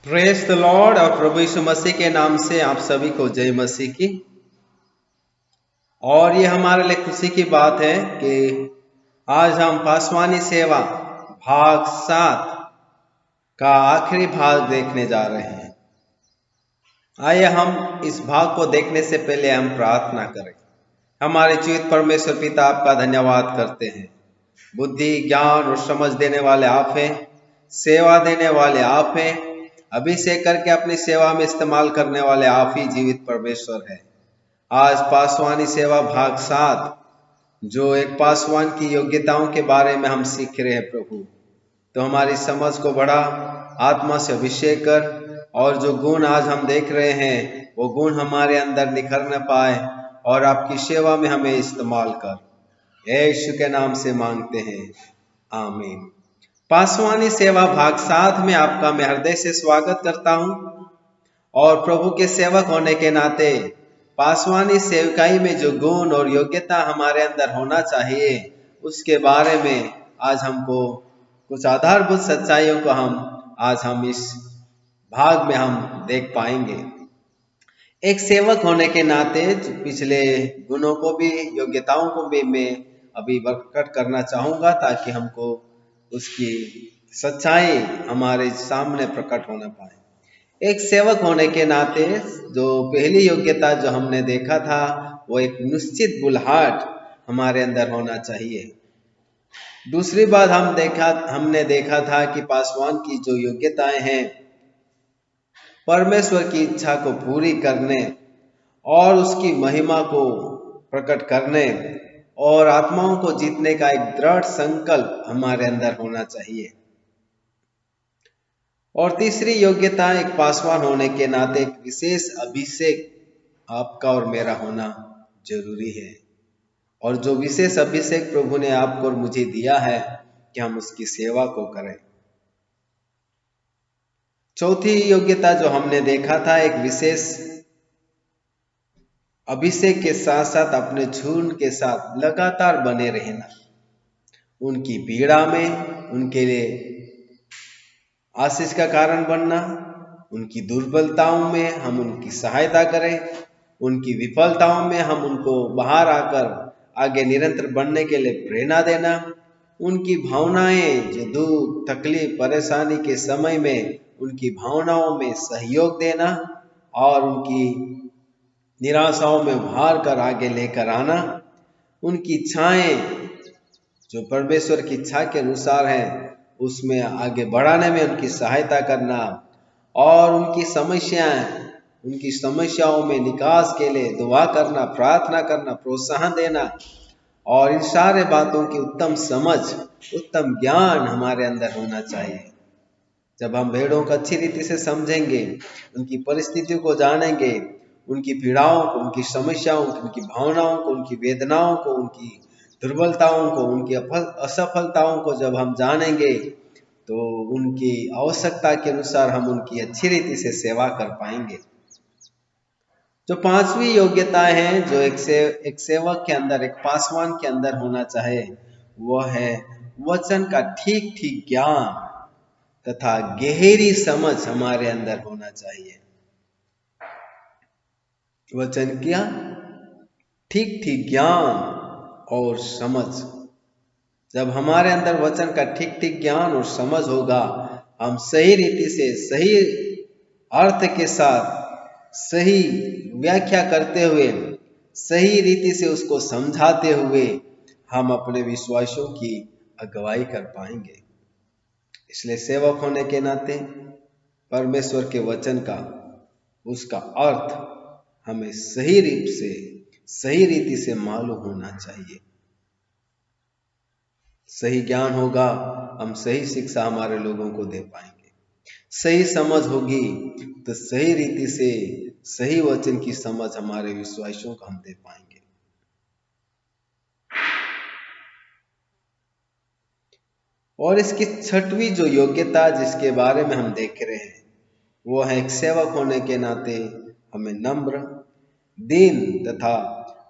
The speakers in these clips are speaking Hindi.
Praise the Lord. और प्रभु यीशु मसीह के नाम से आप सभी को जय मसीह की। और ये हमारे लिए खुशी की बात है कि आज हम पासवानी सेवा भाग 7 का आखिरी भाग देखने जा रहे हैं। आइए हम इस भाग को देखने से पहले हम प्रार्थना करें। हमारे जीवित परमेश्वर पिता, आपका धन्यवाद करते हैं। बुद्धि, ज्ञान और समझ देने वाले आप हैं, सेवा देने वाले आप हैं, अभिषेक करके अपनी सेवा में इस्तेमाल करने वाले आप ही जीवित परमेश्वर है। आज पासवानी सेवा भाग 7 जो एक पासवान की योग्यताओं के बारे में हम सीख रहे हैं प्रभु, तो हमारी समझ को बढ़ा, आत्मा से अभिषेक कर, और जो गुण आज हम देख रहे हैं वो गुण हमारे अंदर निखर न पाए, और आपकी सेवा में हमें इस्तेमाल कर, यीशु के नाम से मांगते हैं, आमीन। पासवानी सेवा भाग 7 में आपका मैं हृदय से स्वागत करता हूं। और प्रभु के सेवक होने के नाते पासवानी सेवकाई में जो गुण और योग्यता हमारे अंदर होना चाहिए, उसके बारे में आज हमको कुछ आधारभूत सच्चाइयों को आज हम इस भाग में हम देख पाएंगे। एक सेवक होने के नाते पिछले गुणों को भी, योग्यताओं को भी मैं अभी प्रकट करना चाहूंगा, ताकि हमको उसकी सच्चाई हमारे सामने प्रकट होना पाए। एक सेवक होने के नाते जो पहली योग्यता जो हमने देखा था, वो एक निश्चित बुलाहट हमारे अंदर होना चाहिए। दूसरी बात हमने देखा था कि पासवान की जो योग्यताएं हैं, परमेश्वर की इच्छा को पूरी करने और उसकी महिमा को प्रकट करने और आत्माओं को जीतने का एक दृढ़ संकल्प हमारे अंदर होना चाहिए। और तीसरी योग्यता, एक पासवान होने के नाते एक विशेष अभिषेक आपका और मेरा होना जरूरी है। और जो विशेष अभिषेक प्रभु ने आपको और मुझे दिया है कि हम उसकी सेवा को करें। चौथी योग्यता जो हमने देखा था, एक विशेष अभिषेक के साथ साथ अपने झुंड के साथ लगातार बने रहना, उनकी पीड़ा में उनके लिए आशीष का कारण बनना, उनकी दुर्बलताओं में हम उनकी सहायता करें, उनकी विफलताओं में हम उनको बाहर आकर आगे निरंतर बढ़ने के लिए प्रेरणा देना, उनकी भावनाएं जो दुख, तकलीफ, परेशानी के समय में उनकी भावनाओं में सहयोग देना और उनकी निराशाओं में उभार कर आगे लेकर आना, उनकी इच्छाएं जो परमेश्वर की इच्छा के अनुसार है उसमें आगे बढ़ाने में उनकी सहायता करना, और उनकी समस्याओं में निकास के लिए दुआ करना, प्रार्थना करना, प्रोत्साहन देना, और इन सारे बातों की उत्तम समझ, उत्तम ज्ञान हमारे अंदर होना चाहिए। जब हम भेड़ों को अच्छी रीति से समझेंगे, उनकी परिस्थितियों को जानेंगे, उनकी पीड़ाओं को, उनकी समस्याओं को, उनकी भावनाओं को, उनकी वेदनाओं को, उनकी दुर्बलताओं को, उनकी असफलताओं को जब हम जानेंगे, तो उनकी आवश्यकता के अनुसार हम उनकी अच्छी रीति से सेवा कर पाएंगे। जो पांचवी योग्यता है जो एक सेवक के अंदर, एक पासवान के अंदर होना चाहे, वो है वचन का ठीक ठीक ज्ञान तथा गहरी समझ हमारे अंदर होना चाहिए। वचन क्या? ठीक ठीक ज्ञान और समझ। जब हमारे अंदर वचन का ठीक ठीक ज्ञान और समझ होगा, हम सही रीति से, सही अर्थ के साथ, सही व्याख्या करते हुए, सही रीति से उसको समझाते हुए हम अपने विश्वासों की अगुवाई कर पाएंगे। इसलिए सेवक होने के नाते परमेश्वर के वचन का, उसका अर्थ हमें सही रीति से मालूम होना चाहिए। सही ज्ञान होगा, हम सही शिक्षा हमारे लोगों को दे पाएंगे। सही समझ होगी तो सही रीति से सही वचन की समझ हमारे विश्वासियों को हम दे पाएंगे। और इसकी छठवीं जो योग्यता जिसके बारे में हम देख रहे हैं, वो है एक सेवक होने के नाते हमें नम्र, दीन तथा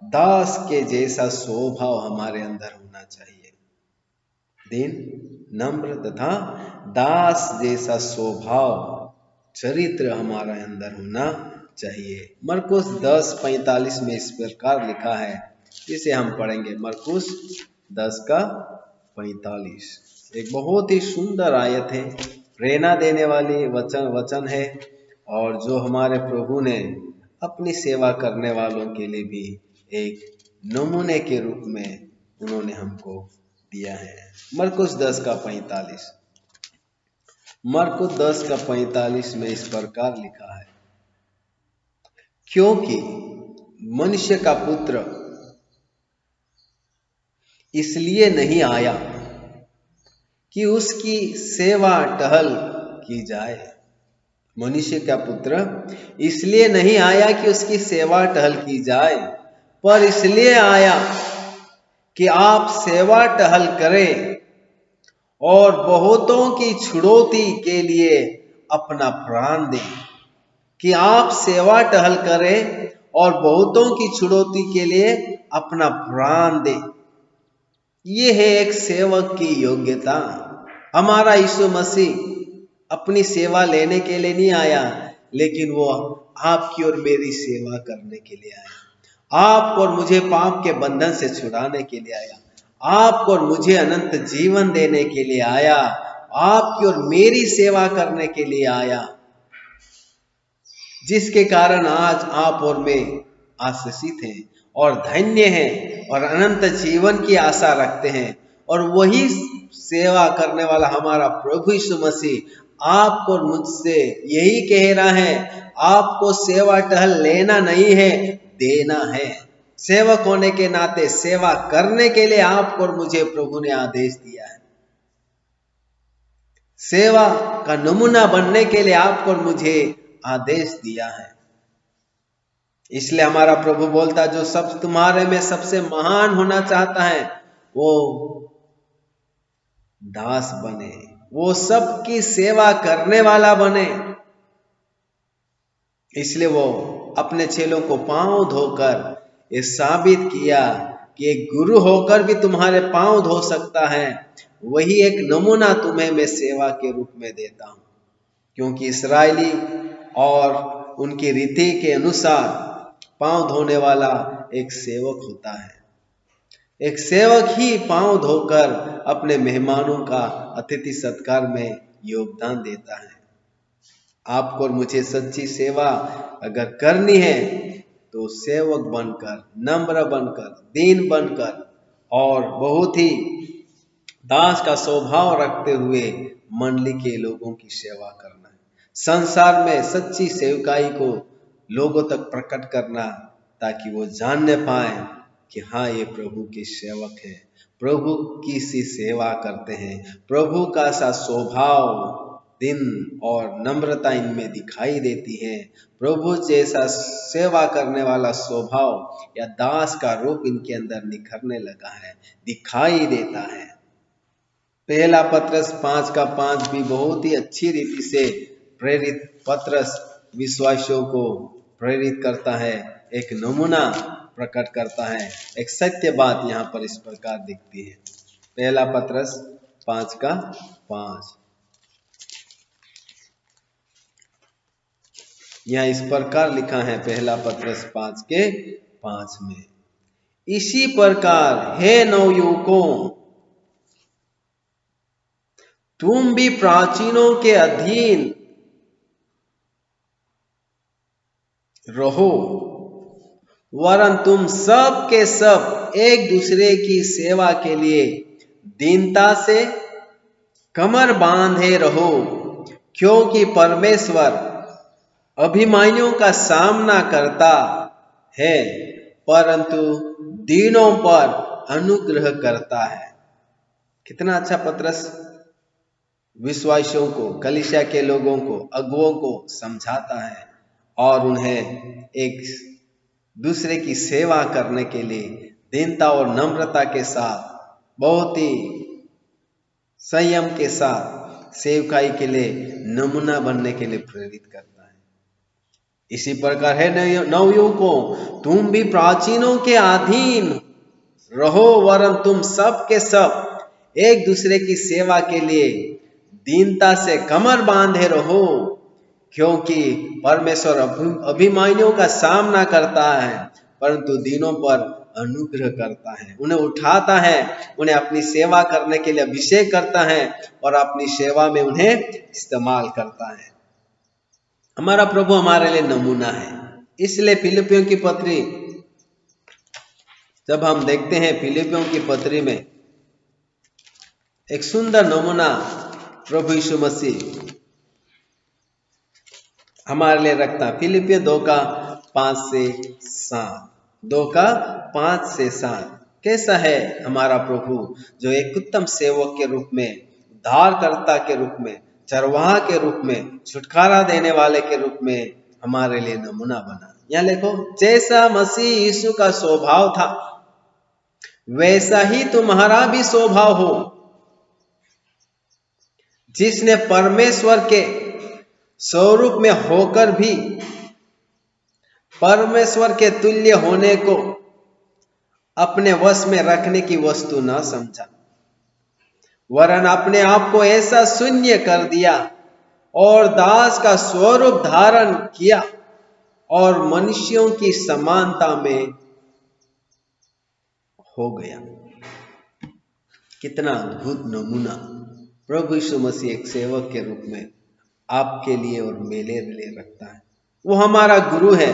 दास के जैसा स्वभाव हमारे अंदर होना चाहिए। दीन, नम्र तथा दास जैसा स्वभाव चरित्र हमारा अंदर होना चाहिए। मरकुस 10:45 में इस प्रकार लिखा है, इसे हम पढ़ेंगे। मरकुस 10:45 एक बहुत ही सुंदर आयत है, प्रेरणा देने वाली वचन है, और जो हमारे प्रभु ने अपनी सेवा करने वालों के लिए भी एक नमूने के रूप में उन्होंने हमको दिया है। मरकुस 10:45 मरकुस 10:45 में इस प्रकार लिखा है, क्योंकि मनुष्य का पुत्र इसलिए नहीं आया कि उसकी सेवा टहल की जाए। मनुष्य का पुत्र इसलिए नहीं आया कि उसकी सेवा टहल की जाए, पर इसलिए आया कि आप सेवा टहल करें और बहुतों की छुड़ौती के लिए अपना प्राण दें। कि आप सेवा टहल करें और बहुतों की छुड़ौती के लिए अपना प्राण दें। ये है एक सेवक की योग्यता। हमारा यीशु मसीह अपनी सेवा लेने के लिए नहीं आया, लेकिन वो आपकी और मेरी सेवा करने के लिए आया। आपको और मुझे पाप के बंधन से छुड़ाने के लिए आया। आपको और मुझे अनंत जीवन देने के लिए आया। आपकी और मेरी सेवा करने के लिए आया, जिसके कारण आज आप और मैं आशीषित हैं और धन्य हैं और अनंत जीवन की आशा रखते हैं। और वही सेवा करने वाला हमारा प्रभु यीशु मसीह आपको और मुझसे यही कह रहा है, आपको सेवा टहल लेना नहीं है, देना है। सेवक होने के नाते सेवा करने के लिए आपको और मुझे प्रभु ने आदेश दिया है। सेवा का नमूना बनने के लिए आपको और मुझे आदेश दिया है। इसलिए हमारा प्रभु बोलता, जो सब तुम्हारे में सबसे महान होना चाहता है वो दास बने, वो सबकी सेवा करने वाला बने। इसलिए वो अपने चेलों को पांव धोकर ये साबित किया कि एक गुरु होकर भी तुम्हारे पांव धो सकता है। वही एक नमूना तुम्हें मैं सेवा के रूप में देता हूं, क्योंकि इस्राएली और उनकी रीति के अनुसार पांव धोने वाला एक सेवक होता है। एक सेवक ही पांव धोकर अपने मेहमानों का अतिथि सत्कार में योगदान देता है। आपको और मुझे सच्ची सेवा अगर करनी है तो सेवक बनकर, नम्र बनकर, दीन बनकर और बहुत ही दास का स्वभाव रखते हुए मंडली के लोगों की सेवा करना है। संसार में सच्ची सेवकाई को लोगों तक प्रकट करना, ताकि वो जानने पाए कि हाँ, ये प्रभु के सेवक है, प्रभु की सी सेवा करते हैं, प्रभु का सा स्वभाव दिन और नम्रता इनमें दिखाई देती है, प्रभु जैसा सेवा करने वाला स्वभाव या दास का रूप इनके अंदर निखरने लगा है, दिखाई देता है। पहला पत्रस 5:5 भी बहुत ही अच्छी रीति से प्रेरित पत्रस विश्वासियों को प्रेरित करता है, एक नमूना प्रकट करता है, एक सत्य बात यहाँ पर इस प्रकार दिखती है। पहला पत्रस 5:5 यहाँ इस प्रकार लिखा है, पहला पत्रस 5:5 में, इसी प्रकार हे नवयुवकों, तुम भी प्राचीनों के अधीन रहो, वरन तुम सब के सब एक दूसरे की सेवा के लिए दीनता से कमर बांधे रहो, क्योंकि परमेश्वर अभिमानियों का सामना करता है, परंतु दीनों पर अनुग्रह करता है। कितना अच्छा पत्रस विश्वासियों को, कलीसिया के लोगों को, अगुओं को समझाता है और उन्हें एक दूसरे की सेवा करने के लिए दीनता और नम्रता के साथ, बहुत ही संयम के साथ सेवकाई के लिए नमूना बनने के लिए प्रेरित करता है। इसी प्रकार है नवयुवकों, तुम भी प्राचीनों के अधीन रहो, वरन तुम सब के सब एक दूसरे की सेवा के लिए दीनता से कमर बांधे रहो, क्योंकि परमेश्वर अभिमानियों का सामना करता है परंतु दीनों पर अनुग्रह करता है। उन्हें उठाता है, उन्हें अपनी सेवा करने के लिए अभिषेक करता है और अपनी सेवा में उन्हें इस्तेमाल करता है। हमारा प्रभु हमारे लिए नमूना है। इसलिए फिलिपियों की पत्री जब हम देखते हैं, फिलिपियों की पत्री में एक सुंदर नमूना प्रभु यीशु मसीह हमारे लिए रखता। फिलिपियों 2:5-7 कैसा है हमारा प्रभु, जो एक उत्तम सेवक के रूप में, उद्धारकर्ता के रूप में, चरवाहा के रूप में, छुटकारा देने वाले के रूप में हमारे लिए नमूना बना। यहाँ देखो, जैसा मसीह यीशु का स्वभाव था वैसा ही तुम्हारा भी स्वभाव हो। जिसने परमेश्वर के स्वरूप में होकर भी परमेश्वर के तुल्य होने को अपने वश में रखने की वस्तु न समझा, वरन अपने आप को ऐसा शून्य कर दिया और दास का स्वरूप धारण किया और मनुष्यों की समानता में हो गया। कितना अद्भुत नमूना प्रभु यीशु मसीह एक सेवक के रूप में आपके लिए और मेरे लिए रखता है। वो हमारा गुरु है।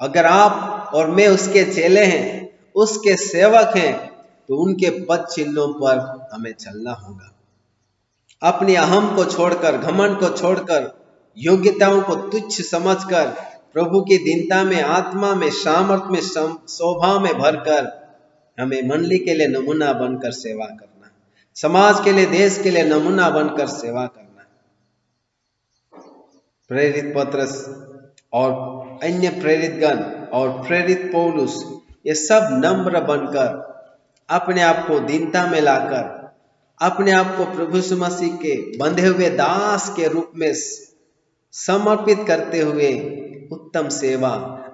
अगर आप और मैं उसके चेले हैं, उसके सेवक हैं, तो उनके पद चिन्हों पर हमें चलना होगा। अपनी अहम को छोड़कर, घमंड को छोड़कर, योग्यताओं को तुच्छ समझकर प्रभु की दीनता में, आत्मा में, सामर्थ में, स्वभाव में भरकर हमें मंडली के लिए नमूना बनकर सेवा करना है। समाज के लिए, देश के लिए नमूना बनकर सेवा करना है। प्रेरित पत्रस और अन्य प्रेरितगण और प्रेरित पौलुस, ये सब नम्र बनकर अपने आप को दीनता में लाकर, अपने आप को प्रभु यीशु मसीह के बंधे हुए दास के रूप में समर्पित करते हुए उत्तम सेवा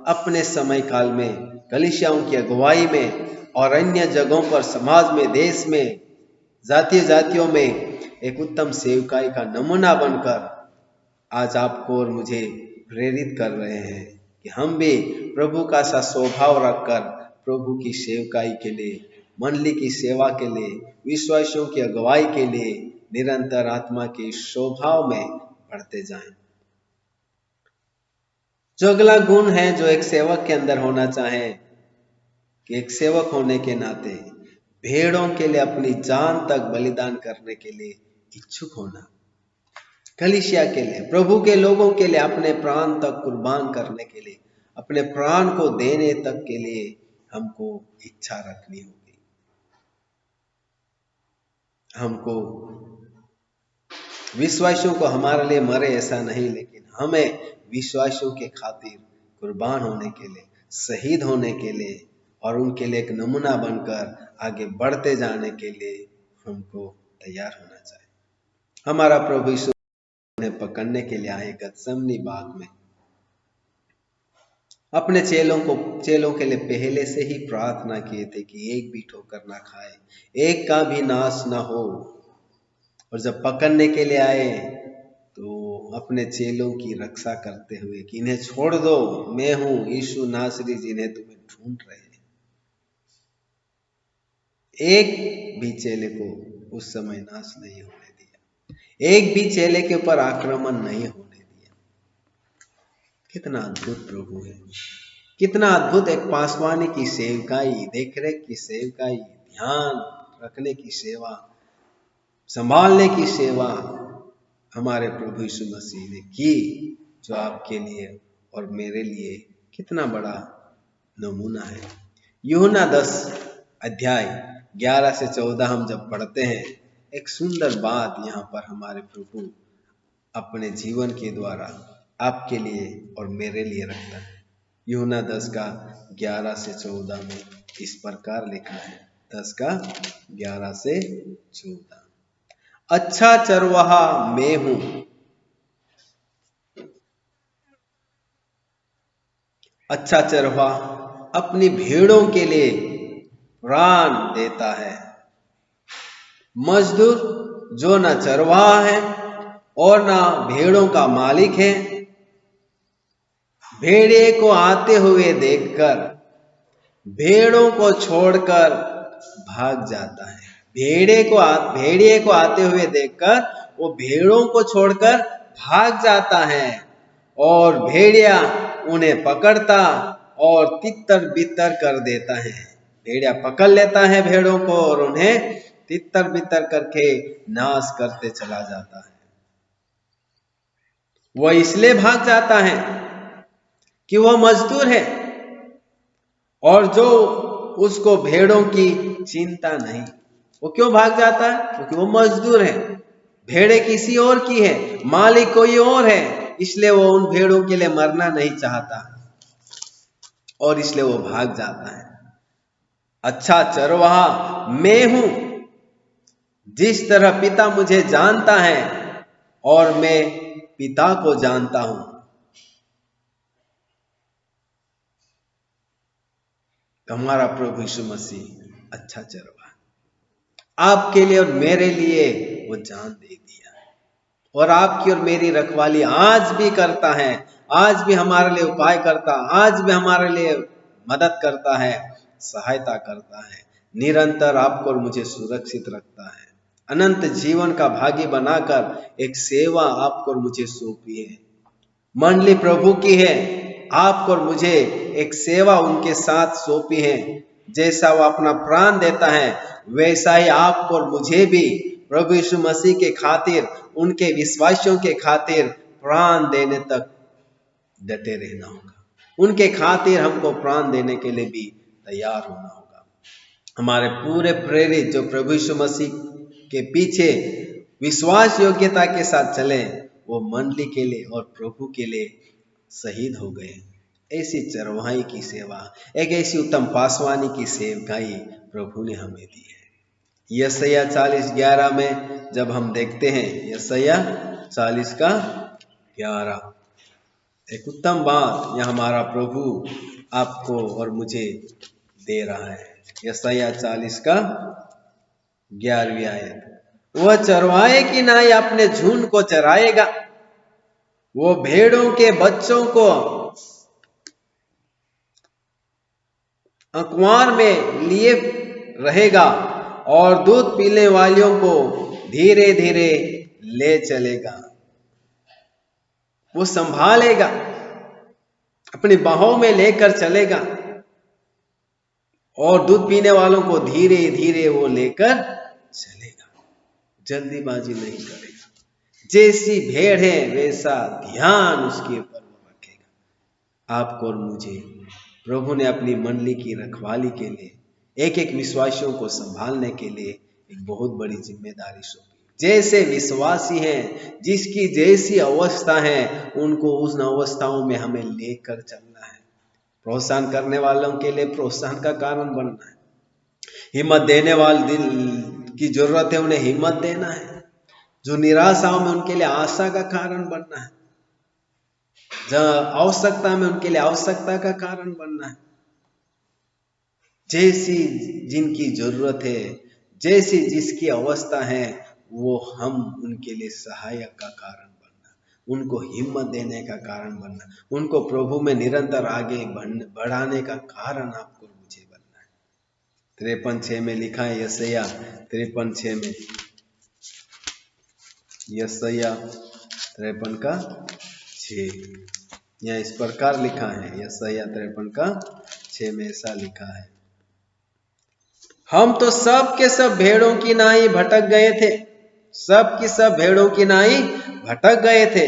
अपने समय काल में कलीसियाओं की अगुवाई में और अन्य जगहों पर, समाज में, देश में, जातियों में एक उत्तम सेवकाई का नमूना बनकर आज आपको और मुझे प्रेरित कर रहे हैं कि हम भी प्रभु का सा स्वभाव रखकर प्रभु की सेवकाई के लिए, मंडली की सेवा के लिए, विश्वासियों की अगुवाई के लिए निरंतर आत्मा के स्वभाव में बढ़ते जाएं। जो अगला गुण है जो एक सेवक के अंदर होना चाहे कि एक सेवक होने के नाते भेड़ों के लिए अपनी जान तक बलिदान करने के लिए इच्छुक होना। कलीसिया के लिए, प्रभु के लोगों के लिए अपने प्राण तक कुर्बान करने के लिए, अपने प्राण को देने तक के लिए हमको इच्छा रखनी होगी। हमको विश्वासियों को हमारे लिए मरे ऐसा नहीं, लेकिन हमें विश्वासियों के खातिर कुर्बान होने के लिए, शहीद होने के लिए और उनके लिए एक नमूना बनकर आगे बढ़ते जाने के लिए हमको तैयार होना चाहिए। हमारा प्रभु यीशु उन्हें पकड़ने के लिए आए गतसमनी बाग में, अपने चेलों के लिए पहले से ही प्रार्थना किए थे कि एक भी ठोकर ना खाए, एक का भी नाश ना हो। और जब पकड़ने के लिए आए तो अपने चेलों की रक्षा करते हुए कि इन्हें छोड़ दो, मैं हूं यीशु नासरी जिन्हें तुम्हें ढूंढ रहे हैं। एक भी चेले को उस समय नाश नहीं होने दिया, एक भी चेले के ऊपर आक्रमण नहीं होने दिया। कितना अद्भुत प्रभु है, कितना अद्भुत एक पासवानी की सेवकाई, देखरेख की सेवकाई, ध्यान रखने की सेवा, संभालने की सेवा हमारे प्रभु यीशु मसीह ने की, जो आपके लिए और मेरे लिए कितना बड़ा नमूना है। यूहन्ना 10:11-14 हम जब पढ़ते हैं, एक सुंदर बात यहाँ पर हमारे प्रभु अपने जीवन के द्वारा आपके लिए और मेरे लिए रखता है। यूहन्ना 10:11-14 में इस प्रकार लिखा है, 10:11-14, अच्छा चरवाहा मैं हूं, अच्छा चरवाहा अपनी भेड़ों के लिए प्राण देता है। मजदूर जो न चरवाहा है और ना भेड़ों का मालिक है। भेड़िए को आते हुए देखकर भेड़ों को छोड़कर भाग जाता है। भेड़िए को आते हुए देखकर वो भेड़ों को छोड़कर भाग जाता है और भेड़िया उन्हें पकड़ता और तितर बितर कर देता है। भेड़िया पकड़ लेता है भेड़ों को और उन्हें तितर बितर करके नाश करते चला जाता है। वह इसलिए भाग जाता है कि वह मजदूर है और जो उसको भेड़ों की चिंता नहीं। वो क्यों भाग जाता है? क्योंकि वो मजदूर है। भेड़े किसी और की है, मालिक कोई और है, इसलिए वो उन भेड़ों के लिए मरना नहीं चाहता और इसलिए वो भाग जाता है। अच्छा चरवाहा मैं हूं, जिस तरह पिता मुझे जानता है और मैं पिता को जानता हूं। हमारा प्रभु यीशु मसीह अच्छा चरवाहा आपके लिए और मेरे लिए वो जान दे दिया और आपकी और मेरी रखवाली आज भी करता है। आज भी हमारे लिए उपाय करता, आज भी हमारे लिए मदद करता है, सहायता करता है, निरंतर आपको और मुझे सुरक्षित रखता है। अनंत जीवन का भागी बनाकर एक सेवा आपको और मुझे सौंपी है। मंडली प्रभु की है, आपको और मुझे एक सेवा उनके साथ सौंपी है। जैसा वो अपना प्राण देता है वैसा ही आपको और मुझे भी प्रभु यीशु मसीह के खातिर, उनके विश्वासियों के खातिर प्राण देने तक डटे रहना होगा। उनके खातिर हमको प्राण देने के लिए भी तैयार होना होगा। हमारे पूरे प्रेरित जो प्रभु यीशु मसीह के पीछे विश्वास योग्यता के साथ चले, वो मंडली के लिए और प्रभु के लिए शहीद हो गए। ऐसी चरवाही की सेवा, एक ऐसी उत्तम पासवानी की सेवकाई प्रभु ने हमें दी है। यशायाह 40:11 में जब हम देखते हैं, यशायाह 40:11, एक उत्तम बात यह हमारा प्रभु आपको और मुझे दे रहा है। यशायाह 40:11 आयत, वह चरवाहे की नाई अपने झुंड को चराएगा, वो भेड़ों के बच्चों को अखबार में लिए रहेगा और दूध पीने वालियों को धीरे धीरे ले चलेगा। वो संभालेगा, अपनी बाहों में लेकर चलेगा और दूध पीने वालों को धीरे धीरे वो लेकर चलेगा, जल्दीबाजी नहीं करेगा। जैसी भेड़ है वैसा ध्यान उसके ऊपर वो रखेगा। आपको और मुझे प्रभु ने अपनी मंडली की रखवाली के लिए, एक एक विश्वासियों को संभालने के लिए एक बहुत बड़ी जिम्मेदारी सौंपी। जैसे विश्वासी हैं, जिसकी जैसी अवस्था है, उनको उन अवस्थाओं में हमें लेकर चलना है। प्रोत्साहन करने वालों के लिए प्रोत्साहन का कारण बनना है। हिम्मत देने वाले दिल की जरूरत है, उन्हें हिम्मत देना है। जो निराशाओं में, उनके लिए आशा का कारण बनना है। जहाँ आवश्यकता में, उनके लिए आवश्यकता का कारण बनना है। जैसी जिनकी जरूरत है, जैसी जिसकी अवस्था है, वो हम उनके लिए सहायक का कारण बनना, उनको हिम्मत देने का कारण बनना, उनको प्रभु में निरंतर आगे बढ़ाने का कारण आपको मुझे बनना है। 53:6 में लिखा है, यशायाह 53:6 में, यशायाह 53:6 यहाँ इस प्रकार लिखा है। यशायाह 53:6 में ऐसा लिखा है, हम तो सब के सब भेड़ों की नाई भटक गए थे, सब की सब भेड़ों की नाई भटक गए थे।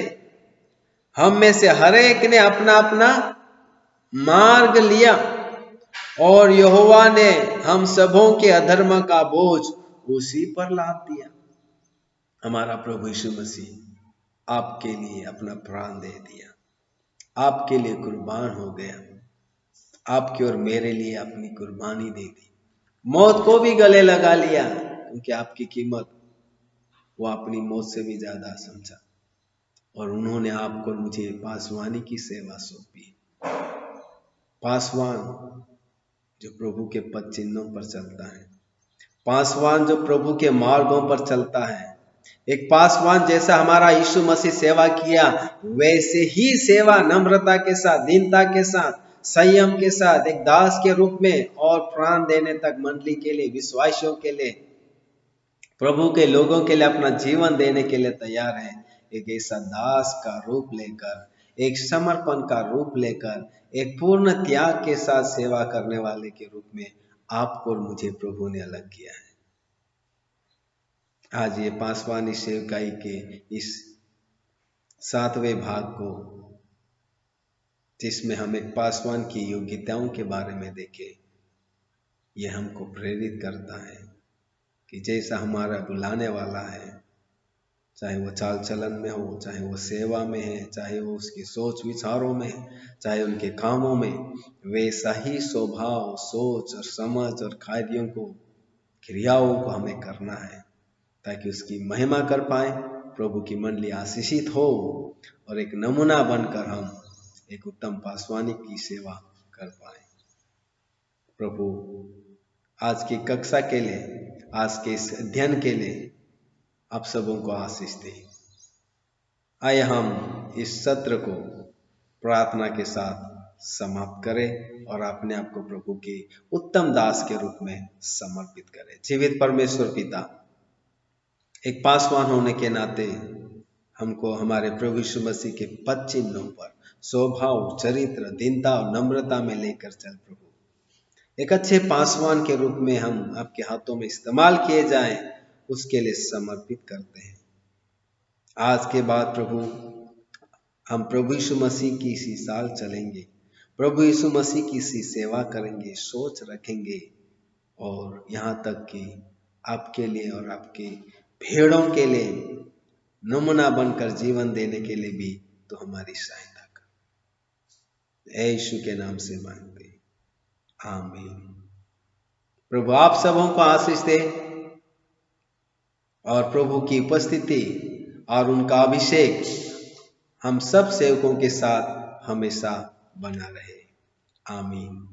हम में से हर एक ने अपना अपना मार्ग लिया और यहोवा ने हम सबों के अधर्म का बोझ उसी पर लाद दिया। हमारा प्रभु यीशु मसीह आपके लिए अपना प्राण दे दिया, आपके लिए कुर्बान हो गया, आपके और मेरे लिए अपनी कुर्बानी दे दी, मौत को भी गले लगा लिया, क्योंकि आपकी कीमत वो अपनी मौत से भी ज्यादा समझा। और उन्होंने आपको मुझे पासवानी की सेवा सौंपी। पासवान जो प्रभु के पद चिन्हों पर चलता है, पासवान जो प्रभु के मार्गों पर चलता है, एक पासवान जैसा हमारा यीशु मसीह सेवा किया, वैसे ही सेवा नम्रता के साथ, दीनता के साथ, संयम के साथ, एक दास के रूप में और प्राण देने तक मंडली के लिए, विश्वासियों के लिए, प्रभु के लोगों के लिए अपना जीवन देने के लिए तैयार है। एक ऐसा दास का रूप लेकर, एक समर्पण का रूप लेकर, एक पूर्ण त्याग के साथ सेवा करने वाले के रूप में आपको और मुझे प्रभु ने अलग किया है। आज ये पासवानी सेवकाई के इस 7वें भाग को, जिसमें हम एक पासवान की योग्यताओं के बारे में देखें, ये हमको प्रेरित करता है कि जैसा हमारा बुलाने वाला है, चाहे वो चाल चलन में हो, चाहे वो सेवा में है, चाहे वो उसकी सोच विचारों में, चाहे उनके कामों में, वैसा ही स्वभाव, सोच और समझ और कार्यों को, क्रियाओं को हमें करना है, ताकि उसकी महिमा कर पाए, प्रभु की मंडली आशीषित हो और एक नमूना बनकर हम एक उत्तम पासवानी की सेवा कर पाए। प्रभु आज की कक्षा के लिए, आज के इस अध्ययन के लिए आप सबों को आशीष दे। आइए हम इस सत्र को प्रार्थना के साथ समाप्त करें और अपने आप को प्रभु के उत्तम दास के रूप में समर्पित करें। जीवित परमेश्वर पिता, एक पासवान होने के नाते हमको हमारे प्रभु यीशु मसीह के पद चिन्हों पर स्वभाव, चरित्र, दीनता और नम्रता में लेकर चल प्रभु। एक अच्छे पासवान के रूप में हम आपके हाथों में इस्तेमाल किए जाएं, उसके लिए समर्पित करते हैं। आज के बाद प्रभु हम प्रभु यीशु मसीह की इसी साल चलेंगे, प्रभु यीशु मसीह की इसी सेवा करेंगे, सोच रखेंगे और यहाँ तक कि आपके लिए और आपके भेड़ों के लिए नमूना बनकर जीवन देने के लिए भी तो हमारी सहायता कर। यीशु के नाम से मांगते, आमीन। प्रभु आप सबों को आशीष दे और प्रभु की उपस्थिति और उनका अभिषेक हम सब सेवकों के साथ हमेशा बना रहे। आमीन।